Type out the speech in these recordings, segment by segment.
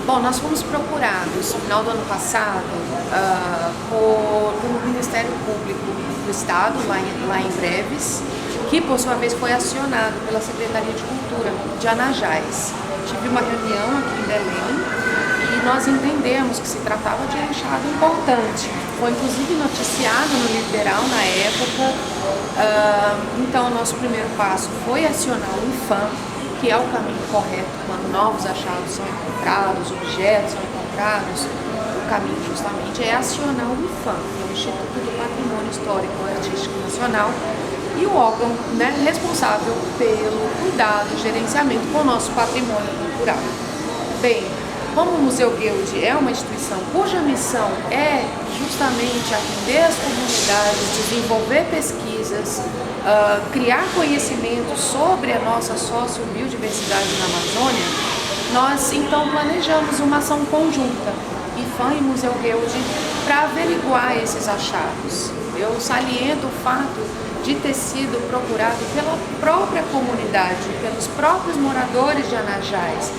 Bom, nós fomos procurados no final do ano passado pelo Ministério Público do Estado, lá em Breves, que por sua vez foi acionado pela Secretaria de Cultura de Anajás. Tive uma reunião aqui em Belém e nós entendemos que se tratava de um achado importante. Foi inclusive noticiado no Liberal na época. Então o nosso primeiro passo foi acionar o IPHAN, que é o caminho correto quando novos achados são encontrados, objetos são encontrados. O caminho justamente é acionar o IPHAN, que é o Instituto do Patrimônio Histórico e Artístico Nacional, e o órgão, né, responsável pelo cuidado e gerenciamento com o nosso patrimônio cultural. Bem, como o Museu Guild é uma instituição cuja missão é justamente atender as comunidades, desenvolver pesquisas, criar conhecimento sobre a nossa sociobiodiversidade na Amazônia, nós então planejamos uma ação conjunta, IPHAN e Museu Guild, para averiguar esses achados. Eu saliento o fato de ter sido procurado pela própria comunidade, pelos próprios moradores de Anajás.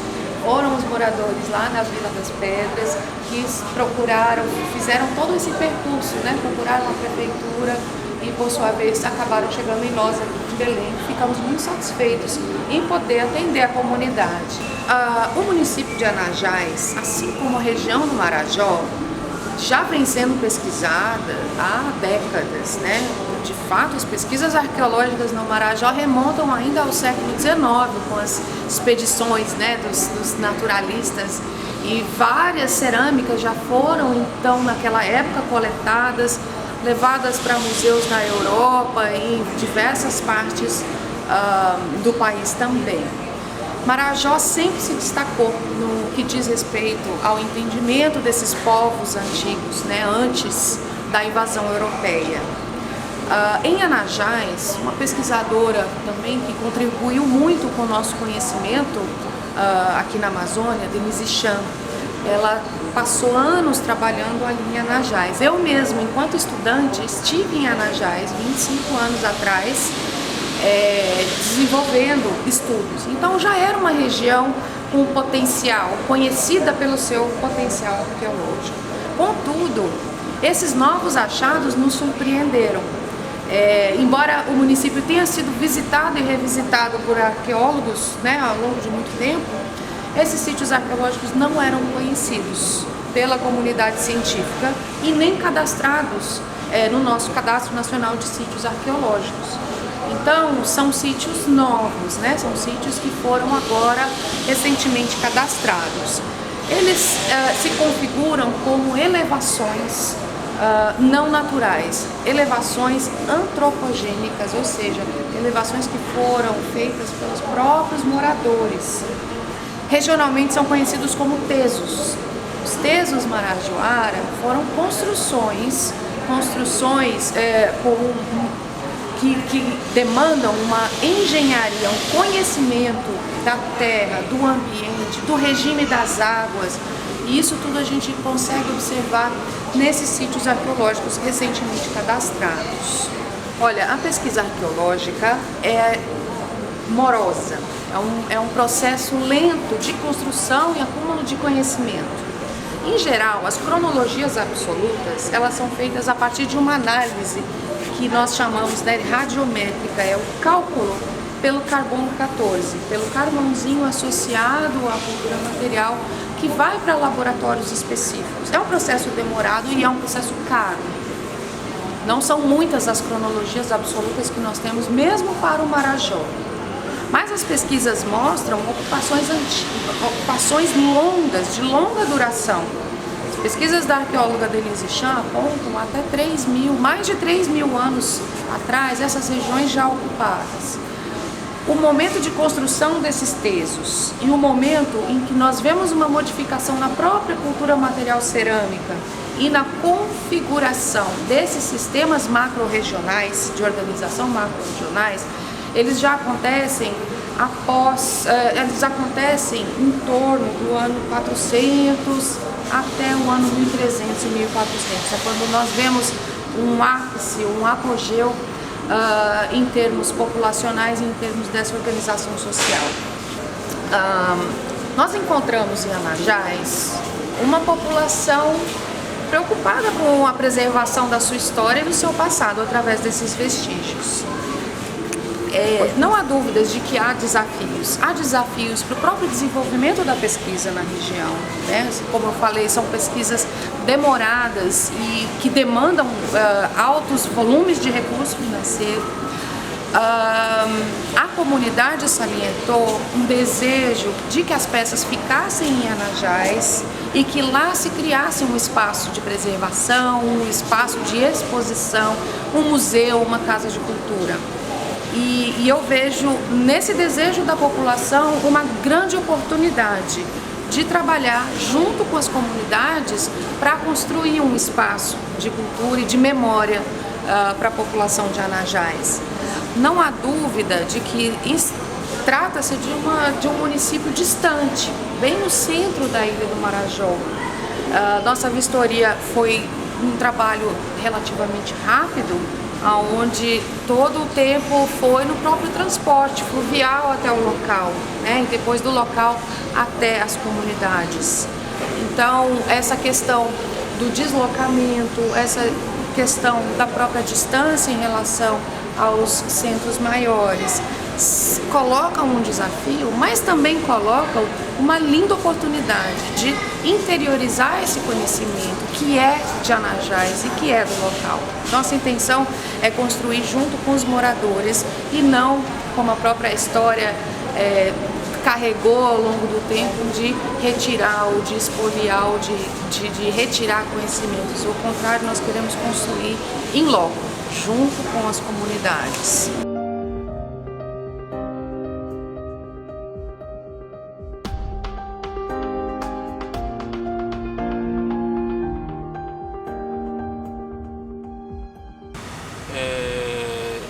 Foram os moradores lá na Vila das Pedras que procuraram, fizeram todo esse percurso, né? Procuraram a prefeitura e, por sua vez, acabaram chegando em nós aqui de Belém. Ficamos muito satisfeitos em poder atender a comunidade. O município de Anajás, assim como a região do Marajó, já vem sendo pesquisada há décadas, né? De fato, as pesquisas arqueológicas no Marajó remontam ainda ao século XIX, com as expedições, né, dos naturalistas, e várias cerâmicas já foram, então, naquela época coletadas, levadas para museus na Europa e em diversas partes do país também. Marajó sempre se destacou no que diz respeito ao entendimento desses povos antigos, né, antes da invasão europeia. Em Anajás, uma pesquisadora também que contribuiu muito com o nosso conhecimento aqui na Amazônia, Denise Chan, ela passou anos trabalhando ali em Anajás. Eu mesma, enquanto estudante, estive em Anajás 25 anos atrás, desenvolvendo estudos. Então já era uma região com potencial, conhecida pelo seu potencial arqueológico. Contudo, esses novos achados nos surpreenderam. Embora o município tenha sido visitado e revisitado por arqueólogos, né, ao longo de muito tempo, esses sítios arqueológicos não eram conhecidos pela comunidade científica e nem cadastrados no nosso Cadastro Nacional de Sítios Arqueológicos. Então, são sítios novos, né? São sítios que foram agora recentemente cadastrados. Eles se configuram como elevações não naturais, elevações antropogênicas, ou seja, elevações que foram feitas pelos próprios moradores. Regionalmente são conhecidos como tesos. Os tesos marajoara foram construções que demandam uma engenharia, um conhecimento da terra, do ambiente, do regime das águas. E isso tudo a gente consegue observar nesses sítios arqueológicos recentemente cadastrados. Olha, a pesquisa arqueológica é morosa, é um processo lento de construção e acúmulo de conhecimento. Em geral, as cronologias absolutas, elas são feitas a partir de uma análise que nós chamamos de radiométrica, é o cálculo pelo carbono 14, pelo carvãozinho associado à cultura material que vai para laboratórios específicos. É um processo demorado e é um processo caro. Não são muitas as cronologias absolutas que nós temos, mesmo para o Marajó. Mas as pesquisas mostram ocupações longas, de longa duração. As pesquisas da arqueóloga Denise Chan apontam até mais de 3.000 anos atrás, essas regiões já ocupadas. O momento de construção desses tesos e o momento em que nós vemos uma modificação na própria cultura material cerâmica e na configuração desses sistemas macro-regionais, de organização macro-regionais, eles já acontecem eles acontecem em torno do ano 400 até o ano 1300 e 1400. É quando nós vemos um ápice, um apogeu em termos populacionais e em termos dessa organização social. Nós encontramos em Anajás uma população preocupada com a preservação da sua história e do seu passado através desses vestígios. Não há dúvidas de que há desafios. Há desafios para o próprio desenvolvimento da pesquisa na região, né? Como eu falei, são pesquisas demoradas e que demandam altos volumes de recurso financeiro. A comunidade salientou um desejo de que as peças ficassem em Anajás e que lá se criasse um espaço de preservação, um espaço de exposição, um museu, uma casa de cultura. E eu vejo nesse desejo da população uma grande oportunidade de trabalhar junto com as comunidades para construir um espaço de cultura e de memória para a população de Anajás. Não há dúvida de que trata-se de um município distante, bem no centro da Ilha do Marajó. Nossa vistoria foi um trabalho relativamente rápido, onde todo o tempo foi no próprio transporte fluvial até o local, né? E depois do local até as comunidades. Então, essa questão do deslocamento, essa questão da própria distância em relação aos centros maiores, colocam um desafio, mas também colocam uma linda oportunidade de interiorizar esse conhecimento que é de Anajás e que é do local. Nossa intenção é construir junto com os moradores e não, como a própria história carregou ao longo do tempo, de retirar ou de expoliar ou de retirar conhecimentos. Ao contrário, nós queremos construir em loco, junto com as comunidades.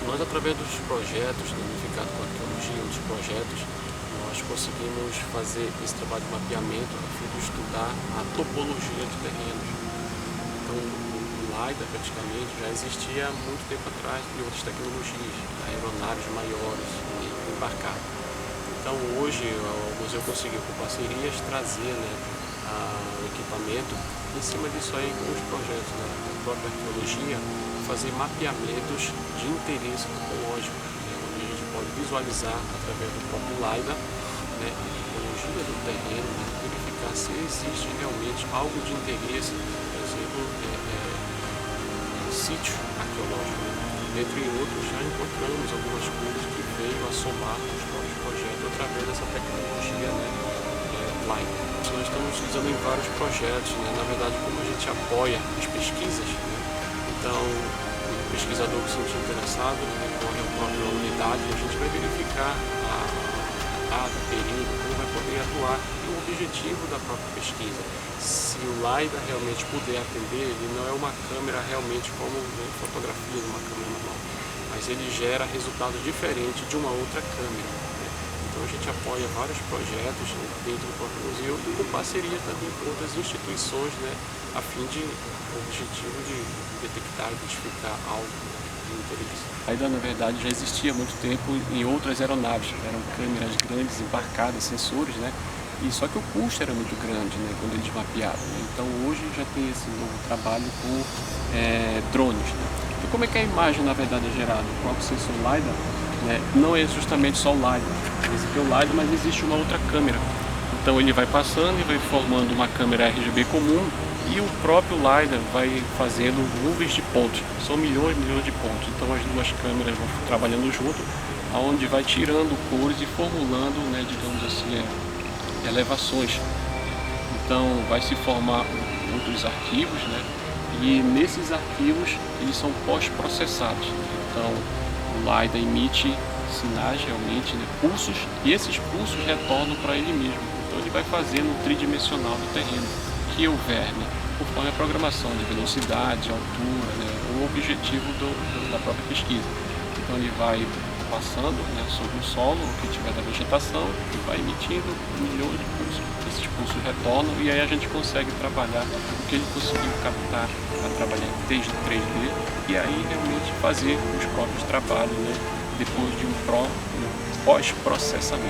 Nós, através dos projetos do Unificado com Arqueologia, outros projetos, nós conseguimos fazer esse trabalho de mapeamento a fim de estudar a topologia de terrenos. Então, o LiDAR praticamente já existia há muito tempo atrás de outras tecnologias, aeronaves maiores e embarcar. Então, hoje o museu conseguiu, com parcerias, trazer o equipamento em cima disso aí com os projetos da própria arqueologia, fazer mapeamentos de interesse topológico, onde a gente pode visualizar através do próprio LiDAR a topologia do terreno, verificar se existe realmente algo de interesse, por exemplo, sítio arqueológico. Entre outros, já encontramos algumas coisas que veio a somar os próprios projetos através dessa tecnologia LiDAR. Nós estamos utilizando em vários projetos, na verdade, como a gente apoia as pesquisas, então o pesquisador que se sentir interessado recorre à própria unidade e a gente vai verificar a data, período, como vai poder atuar e o objetivo da própria pesquisa. Se o LiDAR realmente puder atender, ele não é uma câmera realmente como fotografia de uma câmera normal, mas ele gera resultados diferentes de uma outra câmera. Então a gente apoia vários projetos dentro do próprio museu e com parceria também com outras instituições, a fim de objetivo de detectar e identificar algo de interesse. A LiDAR, na verdade, já existia há muito tempo em outras aeronaves, eram câmeras grandes, embarcadas, sensores, e só que o custo era muito grande quando eles mapeavam. Então hoje já tem esse novo trabalho por drones. E como é que a imagem, na verdade, é gerada? O próprio sensor LiDAR não é justamente só o LiDAR. Esse aqui é o LiDAR, mas existe uma outra câmera. Então ele vai passando e vai formando uma câmera RGB comum e o próprio LiDAR vai fazendo nuvens de pontos. São milhões e milhões de pontos. Então as duas câmeras vão trabalhando junto, onde vai tirando cores e formulando, digamos assim, elevações. Então vai se formar outros arquivos, e nesses arquivos eles são pós-processados. Então o LiDAR emite sinais realmente, pulsos, e esses pulsos retornam para ele mesmo. Então ele vai fazendo um tridimensional do terreno, que é o verme, conforme a programação de velocidade, altura, o objetivo da própria pesquisa. Então ele vai passando sobre o solo, o que tiver da vegetação, e vai emitindo milhões de pulsos. Esses pulsos retornam e aí a gente consegue trabalhar o que ele conseguiu captar para trabalhar em 3D e aí realmente fazer os próprios trabalhos, depois de um pós-processamento.